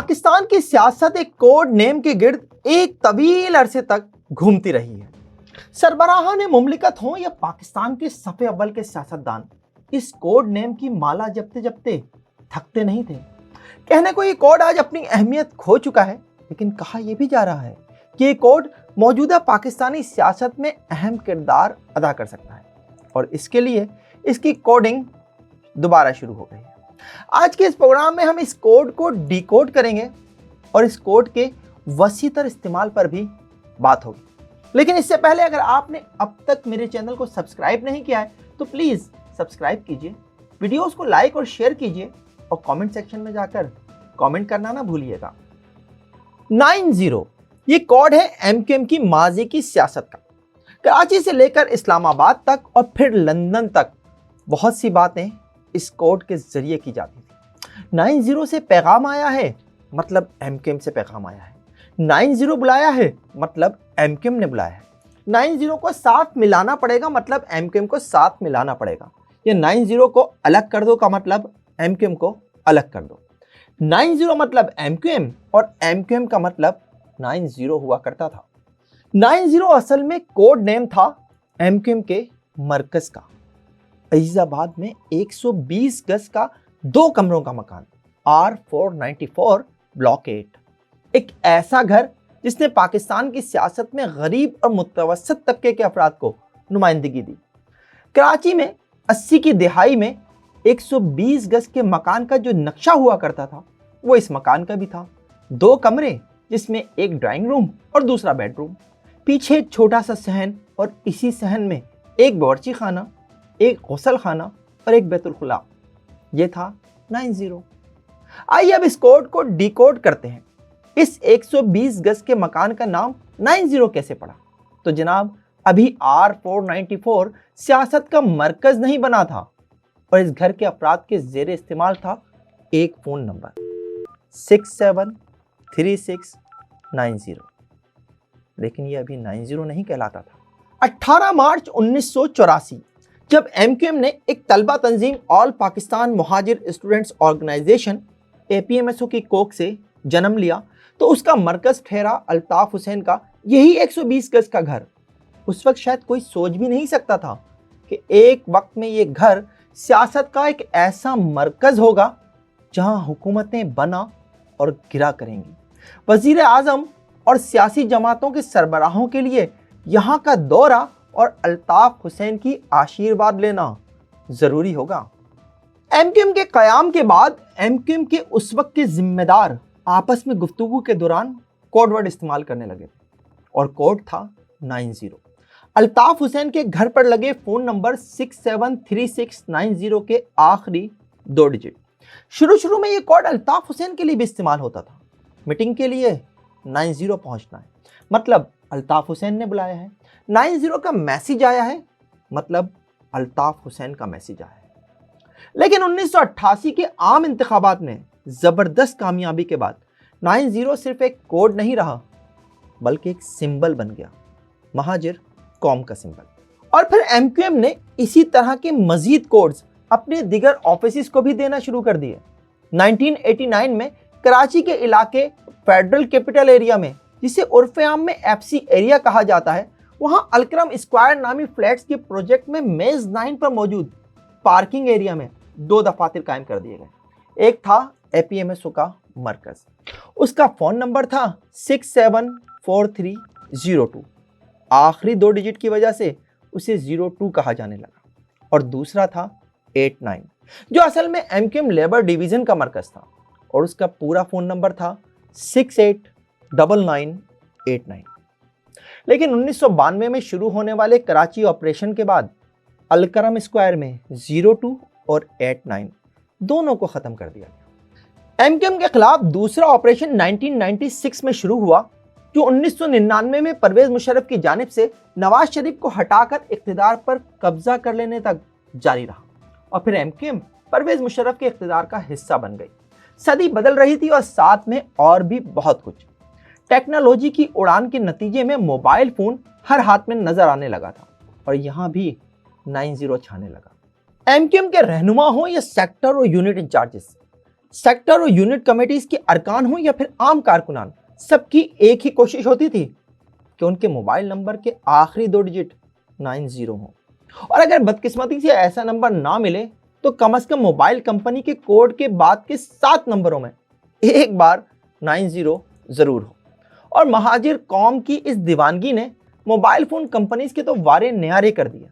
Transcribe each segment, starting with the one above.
पाकिस्तान की सियासत एक कोड नेम के गिर्द एक तवील अरसे तक घूमती रही है। सरबराहान मुमलिकत हों या पाकिस्तान के सफ़े अव्वल के सियासतदान, इस कोड नेम की माला जपते जपते थकते नहीं थे। कहने को ये कोड आज अपनी अहमियत खो चुका है, लेकिन कहा यह भी जा रहा है कि ये कोड मौजूदा पाकिस्तानी सियासत में अहम किरदार अदा कर सकता है और इसके लिए इसकी कोडिंग दोबारा शुरू हो गई है। आज के इस प्रोग्राम में हम इस कोड को डिकोड करेंगे और इस कोड के वसीतर इस्तेमाल पर भी बात होगी। लेकिन इससे पहले अगर आपने अब तक मेरे चैनल को सब्सक्राइब नहीं किया है तो प्लीज़ सब्सक्राइब कीजिए, वीडियोस को लाइक और शेयर कीजिए और कमेंट सेक्शन में जाकर कमेंट करना ना भूलिएगा। 90 ये कोड है एमक्यूएम की माजी की सियासत का। कराची से लेकर इस्लामाबाद तक और फिर लंदन तक बहुत सी बातें इस कोड के जरिए की जाती थी। 90 से पैगाम आया है मतलब एमक्यूएम से पैगाम आया है। 90 बुलाया है मतलब एमक्यूएम ने बुलाया है। 90 को साथ मिलाना पड़ेगा मतलब एमक्यूएम को साथ मिलाना पड़ेगा। या 90 को अलग कर दो का मतलब एमक्यूएम को अलग कर दो। 90 मतलब एमक्यूएम और एमक्यूएम का मतलब 90 हुआ करता था। 90 असल में कोड नेम था एमक्यूएम के मरकज का। अजीजाबाद में 120 गज का 2 कमरों का मकान R494 ब्लॉक 8, एक ऐसा घर जिसने पाकिस्तान की सियासत में गरीब और मुतवसत तबके के अफराद को नुमाइंदगी दी। कराची में 80 की दिहाई में 120 गज के मकान का जो नक्शा हुआ करता था वो इस मकान का भी था। 2 कमरे जिसमें एक ड्राइंग रूम और दूसरा बेडरूम, पीछे एक छोटा सा सहन और इसी सहन में एक बावर्ची खाना, एक गुसल खाना और एक बैतुल-खुला। ये था 90। आइए अब इस कोड को डिकोड करते हैं। इस 120 गज के मकान का नाम 90 कैसे पड़ा? तो जनाब अभी R494 सियासत का मरकज नहीं बना था और इस घर के अफराद के जेर इस्तेमाल था एक फोन नंबर 673690, लेकिन ये अभी 90 नहीं कहलाता था। 18 मार्च 1984 जब एमक्यूएम ने एक तलबा तंजीम all Pakistan मुहाजिर students organisation APMSO की कोख से जन्म लिया तो उसका मरकज ठहरा अल्ताफ हुसैन का यही 120 गज का घर। उस वक्त शायद कोई सोच भी नहीं सकता था कि एक वक्त में ये घर सियासत का एक ऐसा मरकज होगा जहां हुकूमतें बना और गिरा करेंगी। वजीर आजम और सियासी जमातों के सरबराहों के लिए यहाँ का दौरा और अल्ताफ हुसैन की आशीर्वाद लेना जरूरी होगा। एमक्यूएम के कयाम के बाद एमक्यूएम के उस वक्त के जिम्मेदार आपस में गुफ्तगू के दौरान कोड वर्ड इस्तेमाल करने लगे और कोड था 90। अल्ताफ हुसैन के घर पर लगे फोन नंबर 673690 के आखिरी 2 डिजिट। शुरू में ये कोड अल्ताफ हुसैन के लिए भी इस्तेमाल होता था। मीटिंग के लिए 90 पहुंचना है मतलब अल्ताफ हुसैन ने बुलाया है। 90 का मैसेज आया है मतलब अल्ताफ हुसैन का मैसेज आया है। लेकिन 1988 के आम इंतखाबात में जबरदस्त कामयाबी के बाद 90 सिर्फ एक कोड नहीं रहा बल्कि एक सिंबल बन गया, महाजिर कौम का सिंबल। और फिर एमक्यूएम ने इसी तरह के मजीद कोड्स अपने दिगर ऑफिस को भी देना शुरू कर दिए। 1989 में कराची के इलाके फेडरल कैपिटल एरिया में, जिसे उर्फ़े आम में FC एरिया कहा जाता है, वहां अलक्रम स्क्वायर नामी फ्लैट्स के प्रोजेक्ट में मेज 9 पर मौजूद पार्किंग एरिया में 2 दफातर कायम कर दिए गए। एक था APMSO का मरकज, उसका फोन नंबर था 674302, आखिरी 2 डिजिट की वजह से उसे 02 कहा जाने लगा। और दूसरा था 89 जो असल में एमक्यूएम लेबर डिवीजन का मरकज था और उसका पूरा फोन नंबर था 689989। लेकिन 1992 में शुरू होने वाले कराची ऑपरेशन के बाद अलकरम स्क्वायर में 02 और 89 दोनों को ख़त्म कर दिया गया। एमक्यूएम के खिलाफ दूसरा ऑपरेशन 1996 में शुरू हुआ जो 1999 में परवेज़ मुशर्रफ की जानिब से नवाज शरीफ को हटाकर इख्तिदार पर कब्जा कर लेने तक जारी रहा और फिर एमक्यूएम परवेज़ मुशर्रफ के इख्तिदार का हिस्सा बन गई। सदी बदल रही थी और साथ में और भी बहुत कुछ। टेक्नोलॉजी की उड़ान के नतीजे में मोबाइल फ़ोन हर हाथ में नज़र आने लगा था और यहाँ भी 90 छाने लगा। एमक्यूएम के रहनुमा हो या सेक्टर और यूनिट इंचार्जेस, सेक्टर और यूनिट कमेटीज के अरकान हो या फिर आम कारकुनान, सबकी एक ही कोशिश होती थी कि उनके मोबाइल नंबर के आखिरी 2 डिजिट 90 हो, और अगर बदकिस्मती से ऐसा नंबर ना मिले तो कम से कम मोबाइल कंपनी के कोड के बाद के 7 नंबरों में एक बार 90 जरूर हो। और महाजिर कौम की इस दीवानगी ने मोबाइल फोन कंपनीज के तो वारे न्यारे कर दिए।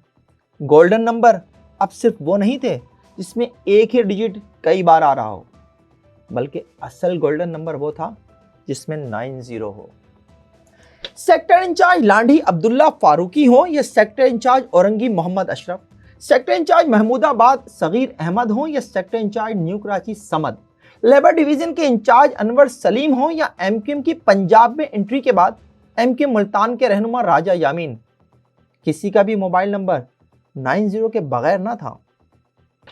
गोल्डन नंबर अब सिर्फ वो नहीं थे जिसमें एक ही डिजिट कई बार आ रहा हो, बल्कि असल गोल्डन नंबर वो था जिसमें 90 हो। सेक्टर इंचार्ज लांडी अब्दुल्ला फारूकी हो या sector incharge Orangi Mohammad Ashraf, sector incharge Mahmoodabad Sagheer Ahmed हो या sector incharge new Karachi Samad, labour division के इंचार्ज अनवर सलीम हो या एमक्यूएम की पंजाब में एंट्री के बाद एमक्यूएम मुल्तान के रहनुमा राजा यामीन, किसी का भी मोबाइल नंबर 90 के बगैर ना था।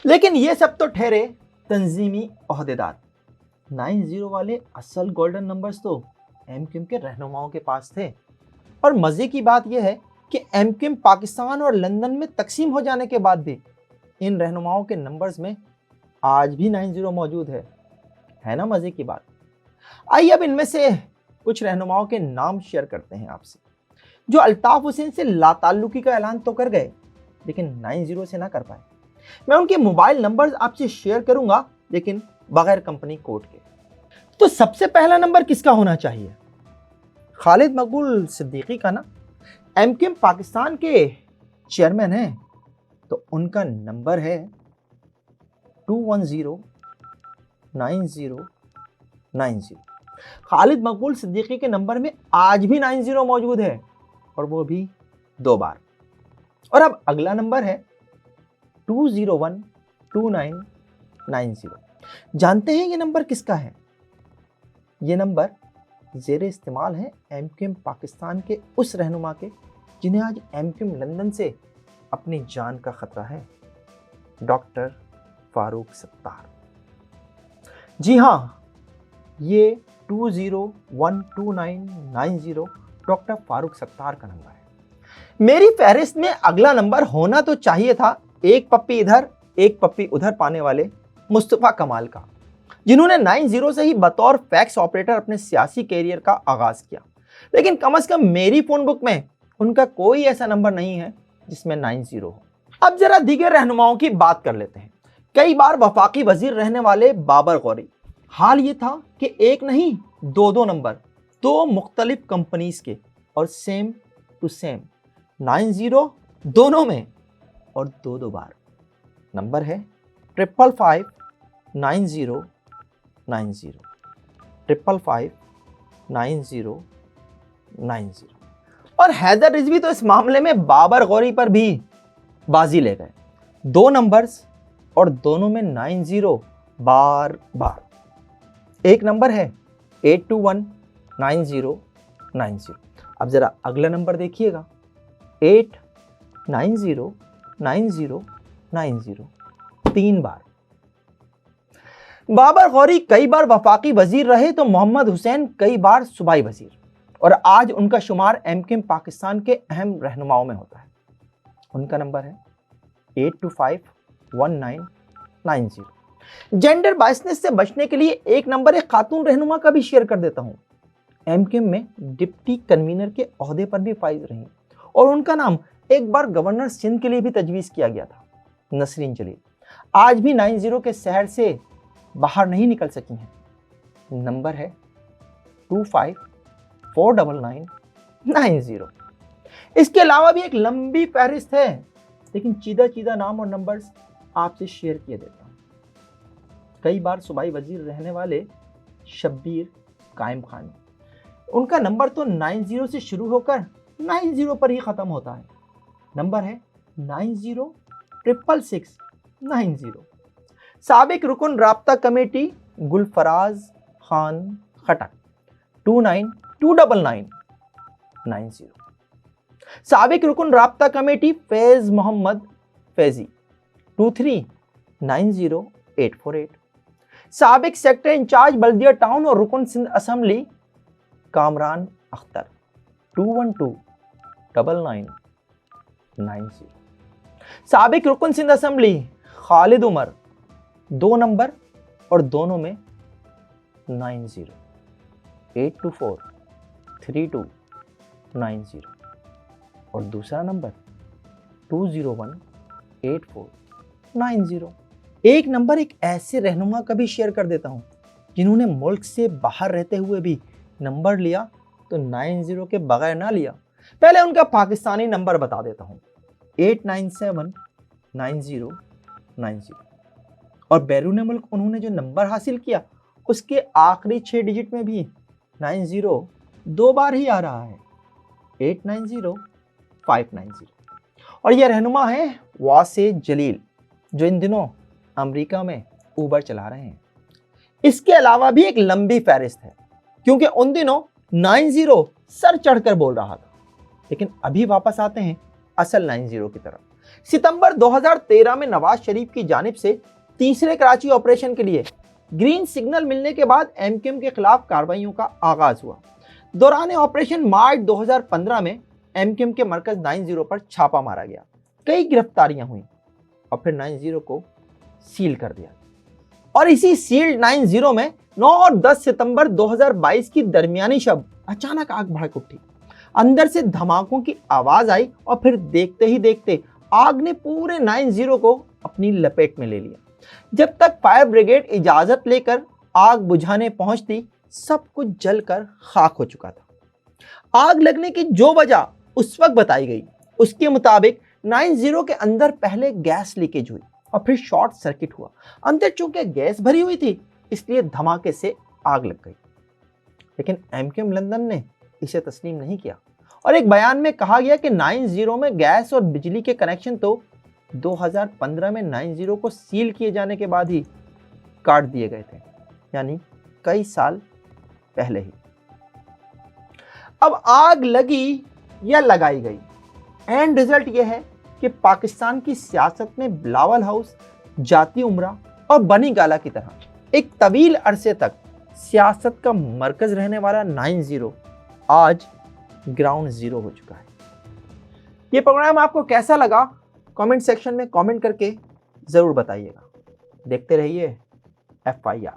लेकिन ये सब तो ठहरे तंजीमी ओहदेदार, 90 वाले असल गोल्डन नंबर्स तो एमक्यूएम के रहनुमाओं के पास थे। और मजे की बात यह है कि एमक्यूएम पाकिस्तान और लंदन में तकसीम हो जाने के बाद भी इन रहनुमाओं के नंबर्स में आज भी 90 मौजूद है ना मजे की बात। आइए अब इनमें से कुछ रहनुमाओं के नाम शेयर करते हैं आपसे, जो अल्ताफ हुसैन से लाताल्लुकी का ऐलान तो कर गए लेकिन 90 से ना कर पाए। मैं उनके मोबाइल नंबर्स आपसे शेयर करूंगा, लेकिन बगैर कंपनी कोड के। तो सबसे पहला नंबर किसका होना चाहिए? खालिद मकबूल सिद्दीकी का ना। एमक्यूएम पाकिस्तान के चेयरमैन हैं, तो उनका नंबर है 2109090। खालिद मकबूल सिद्दीकी के नंबर में आज भी 90 मौजूद है, और वो भी 2 बार। और अब अगला नंबर है 2012990। जानते हैं ये नंबर किसका है? ये नंबर ज़ेरे इस्तेमाल है एमक्यूएम पाकिस्तान के उस रहनुमा के जिन्हें आज एमक्यूएम लंदन से अपनी जान का खतरा है, डॉक्टर फारूक सत्तार। जी हाँ, ये 2012990 डॉक्टर फारूक सत्तार का नंबर है। मेरी फहरिस्त में अगला नंबर होना तो चाहिए था एक पप्पी इधर एक पप्पी उधर पाने वाले मुस्तफा कमाल का, जिन्होंने 90 से ही बतौर फैक्स ऑपरेटर अपने सियासी कैरियर का आगाज किया। लेकिन कम से कम मेरी फोन बुक में उनका कोई ऐसा नंबर नहीं है जिसमें 90 हो। अब जरा दीगर रहनुमाओं की बात कर लेते हैं। कई बार वफाकी वजीर रहने वाले बाबर गौरी, हाल ये था कि एक नहीं 2 नंबर 2 मुख्तलिफ कंपनीज के और सेम टू सेम 90 दोनों में और 2 बार। नंबर है 5559090 5559090। और हैदर रिजवी तो इस मामले में बाबर गौरी पर भी बाजी ले गए। 2 नंबर्स और दोनों में 90 बार बार। एक नंबर है 8219090। अब जरा अगला नंबर देखिएगा 8909090 3 बार। बाबर गौरी कई बार वफाकी वजीर रहे तो मोहम्मद हुसैन कई बार सूबाई वजीर, और आज उनका शुमार एमक्यूएम पाकिस्तान के अहम रहनुमाओं में होता है। उनका नंबर है 8251990। जेंडर बायसनेस से बचने के लिए एक नंबर एक खातून रहनुमा का भी शेयर कर देता हूं। एमक्यूएम में डिप्टी कन्वीनर के ओहदे पर भी फाइज रही, और उनका नाम एक बार गवर्नर सिंध के लिए भी तजवीज़ किया गया था, नसरीन जलील। आज भी 90 के शहर से बाहर नहीं निकल सकी हैं। नंबर है 25499990। इसके अलावा भी एक लंबी फहरिस्त है, लेकिन चीदा नाम और नंबर्स आपसे शेयर किए देता हूं। कई बार सूबाई वजीर रहने वाले शब्बीर कायम खान, उनका नंबर तो 90 से शुरू होकर 90 पर ही ख़त्म होता है। नंबर है 90666990। साबिक रुकन राब्ता कमेटी गुलफराज खान खटक 292990। साबिक रुकन राब्ता कमेटी फैज़ मोहम्मद फैज़ी 2390848। साबिक सेक्टर इंचार्ज बल्दिया टाउन और रुकन सिंध असम्बली कामरान अख्तर 2129990। साबिक रुकन सिंध असम्बली खालिद उमर 2 नंबर और दोनों में 90, 824 3290 और दूसरा नंबर 2018490। एक नंबर एक ऐसे रहनुमा का भी शेयर कर देता हूँ जिन्होंने मुल्क से बाहर रहते हुए भी नंबर लिया तो 90 के बगैर ना लिया। पहले उनका पाकिस्तानी नंबर बता देता हूँ, 8979090। और बैरून मुल्क उन्होंने जो नंबर हासिल किया उसके आखिरी 6 डिजिट में भी 90 2 बार ही आ रहा है, 890590। और यह रहनुमा है वासे जलील जो इन दिनों अमेरिका में उबर चला रहे हैं। इसके अलावा भी एक लंबी फहरिस्त है क्योंकि उन दिनों 90 सर चढ़कर बोल रहा था। लेकिन अभी वापस आते हैं असल 90 की तरफ। सितंबर 2013 में नवाज शरीफ की जानिब से तीसरे कराची ऑपरेशन के लिए ग्रीन सिग्नल मिलने के बाद एमक्यूएम के खिलाफ कार्रवाइयों का आगाज हुआ। दौरान ऑपरेशन मार्च 2015 में एमक्यूएम के मरकज 90 पर छापा मारा गया, कई गिरफ्तारियां हुई और फिर 90 को सील कर दिया। और इसी सील्ड 90 में 9 और 10 सितंबर 2022 की दरमियानी शब अचानक आग भड़क उठी। अंदर से धमाकों की आवाज आई और फिर देखते ही देखते आग ने पूरे 90 को अपनी लपेट में ले लिया। जब तक फायर ब्रिगेड इजाजत लेकर आग बुझाने पहुंचती सब कुछ जलकर खाक हो चुका था। आग लगने की जो वजह उस वक्त बताई गई उसके मुताबिक 90 के अंदर पहले गैस लीकेज हुई और फिर शॉर्ट सर्किट हुआ। अंदर चूंकि गैस भरी हुई थी इसलिए धमाके से आग लग गई। लेकिन एमक्यूएम लंदन ने इसे तस्लीम नहीं किया और एक बयान में कहा गया कि 90 में गैस और बिजली के कनेक्शन तो 2015 में 90 को सील किए जाने के बाद ही काट दिए गए थे, यानी कई साल पहले ही। अब आग लगी या लगाई गई, एंड रिजल्ट यह है कि पाकिस्तान की सियासत में बिलावल हाउस, जाती उमरा और बनी गाला की तरह एक तवील अरसे तक सियासत का मरकज रहने वाला 90 आज ग्राउंड जीरो हो चुका है। ये प्रोग्राम आपको कैसा लगा कमेंट सेक्शन में कमेंट करके जरूर बताइएगा। देखते रहिए FIR।